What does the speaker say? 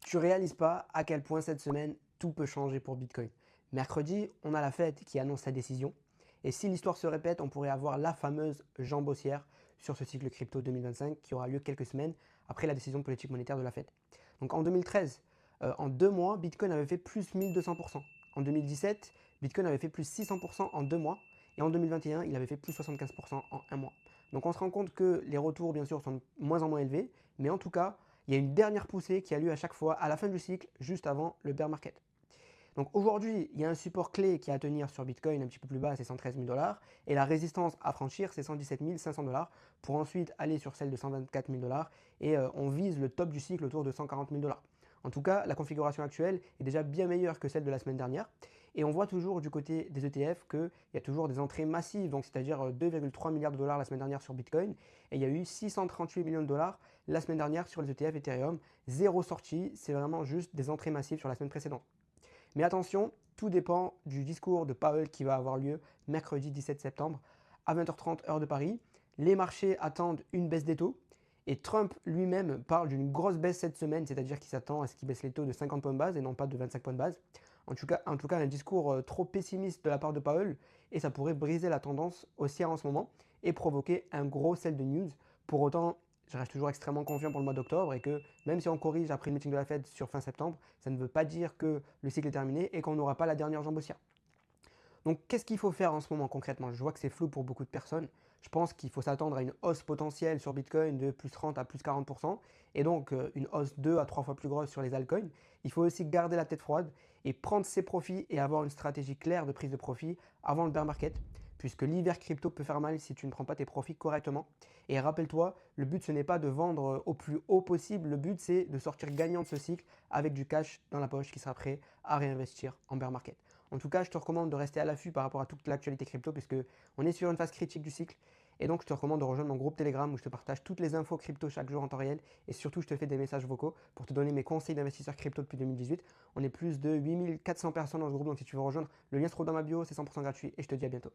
Tu réalises pas à quel point cette semaine, tout peut changer pour Bitcoin. Mercredi, on a la Fed qui annonce sa décision. Et si l'histoire se répète, on pourrait avoir la fameuse jambe haussière sur ce cycle crypto 2025 qui aura lieu quelques semaines après la décision de politique monétaire de la Fed. Donc en 2013, en 2 mois, Bitcoin avait fait plus 1200%. En 2017, Bitcoin avait fait plus 600% en 2 mois. Et en 2021, il avait fait plus 75% en 1 mois. Donc on se rend compte que les retours, bien sûr, sont de moins en moins élevés. Mais en tout cas, il y a une dernière poussée qui a lieu à chaque fois à la fin du cycle, juste avant le bear market. Donc aujourd'hui, il y a un support clé qui est à tenir sur Bitcoin un petit peu plus bas, c'est 113 000 dollars. Et la résistance à franchir, c'est 117 500 dollars pour ensuite aller sur celle de 124 000 dollars. Et on vise le top du cycle autour de 140 000 dollars. En tout cas, la configuration actuelle est déjà bien meilleure que celle de la semaine dernière. Et on voit toujours du côté des ETF qu'il y a toujours des entrées massives, donc c'est-à-dire 2,3 milliards de dollars la semaine dernière sur Bitcoin. Et il y a eu 638 millions de dollars la semaine dernière sur les ETF Ethereum. Zéro sortie, c'est vraiment juste des entrées massives sur la semaine précédente. Mais attention, tout dépend du discours de Powell qui va avoir lieu mercredi 17 septembre à 20h30 heure de Paris. Les marchés attendent une baisse des taux et Trump lui-même parle d'une grosse baisse cette semaine, c'est-à-dire qu'il s'attend à ce qu'il baisse les taux de 50 points de base et non pas de 25 points de base. En tout cas, un discours trop pessimiste de la part de Powell et ça pourrait briser la tendance haussière en ce moment et provoquer un gros sell de news. Pour autant, je reste toujours extrêmement confiant pour le mois d'octobre et que même si on corrige après le meeting de la Fed sur fin septembre, ça ne veut pas dire que le cycle est terminé et qu'on n'aura pas la dernière jambe haussière. Donc qu'est-ce qu'il faut faire en ce moment concrètement? Je vois que c'est flou pour beaucoup de personnes. Je pense qu'il faut s'attendre à une hausse potentielle sur Bitcoin de plus 30 à plus 40% et donc une hausse 2 à 3 fois plus grosse sur les altcoins. Il faut aussi garder la tête froide et prendre ses profits et avoir une stratégie claire de prise de profit avant le bear market puisque l'hiver crypto peut faire mal si tu ne prends pas tes profits correctement. Et rappelle-toi, le but ce n'est pas de vendre au plus haut possible, le but c'est de sortir gagnant de ce cycle avec du cash dans la poche qui sera prêt à réinvestir en bear market. En tout cas, je te recommande de rester à l'affût par rapport à toute l'actualité crypto puisque on est sur une phase critique du cycle. Et donc, je te recommande de rejoindre mon groupe Telegram où je te partage toutes les infos crypto chaque jour en temps réel. Et surtout, je te fais des messages vocaux pour te donner mes conseils d'investisseurs crypto depuis 2018. On est plus de 8400 personnes dans ce groupe, donc si tu veux rejoindre, le lien se trouve dans ma bio, c'est 100% gratuit et je te dis à bientôt.